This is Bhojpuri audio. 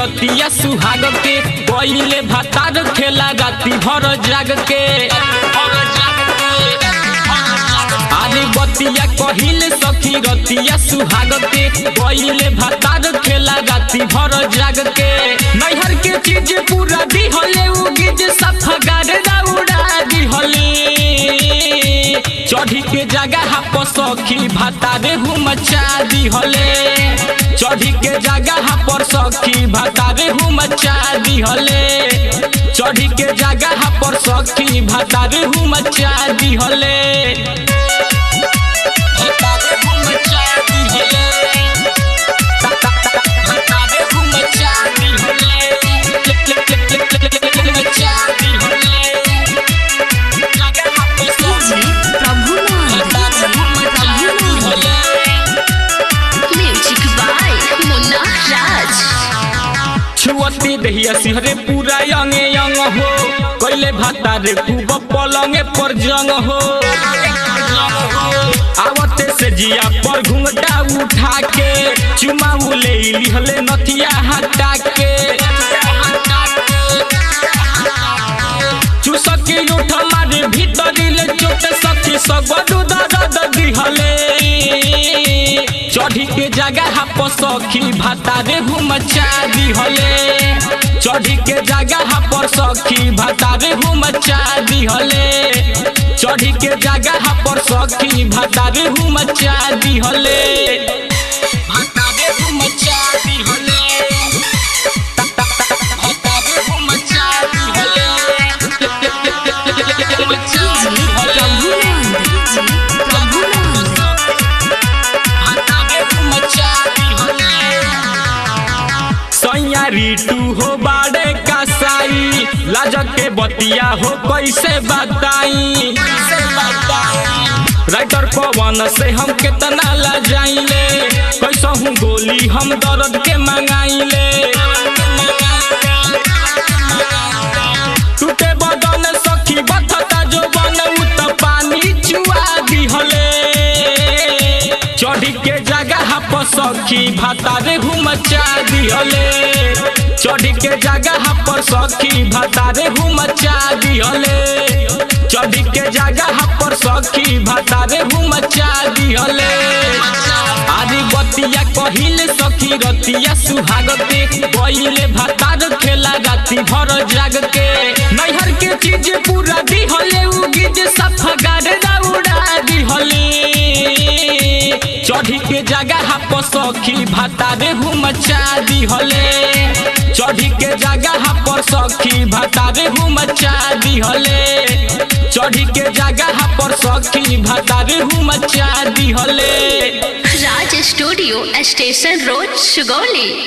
रतिया सुहाग के गईले भातार खेला राती भर जाग के आरे बतिया कहिले सखी रतिया सुहाग के गईले भातार खेला राती भर जाग के नैहर के चीज पूरा दिहले उगिज सफगार दौड़ा दिहले चढ़ी के जगह पर सखी भातारे हुम चा दिहले चढ़ी के जगह पर सखी भातारे हुम चा दिहले चढ़ी के जगह पर सखी भातारे हुम चा दिहले छुअती दहिया सिहरे पूरा यंगे यंग हो कैले भातारे खूब पलंगे पर जंग हो आवते से जिया पर घुंघटा उठा के चुमा ले लिहले नथिया हटा के चुसक के उठ मारे भीतरी ले चोट सखी सगडू दर्द दिहले चढ़ी के जगह पर सखी भातारे हुम चा दिहले चढ़ी के जगह पर सखी भातारे हुम चा दिहले चढ़ी के जगह पर सखी भातारे हुम चा दिहले भातारे हुम चा दिहले भातारे हुम चा दिहले रीटू हो बाड़े कसाई लाजक के बतिया हो कैसे बताई राइटर पवन से हम कितना लजाइले कैसा हूँ गोली हम दर्द के मंगाइले टूटे बदन सखी बथता जो बन उत पानी चुआ दिहले चढ़ी के जगह पर सखी भातारे हुम चा दिहले चढ़ी के जगह पर सखी भातारे हुम चा दिहले चढ़ी के जगह पर सखी भातारे हुम चा दिहले आदि बतिया कहिले सखी रतिया सुहाग के गईले भातार खेला राती भर जाग के नैहर के चीज पूरा दिहले उगिज सफगार दौड़ा दिहले चढ़ी के जगह पर सखी भातारे हुम चा दिहले चढ़ी के जगह पर सखी भातारे हुम चा दिहले चढ़ी के जगह पर सखी भातारे हुम चा दिहले राज स्टूडियो स्टेशन रोड सुगौली।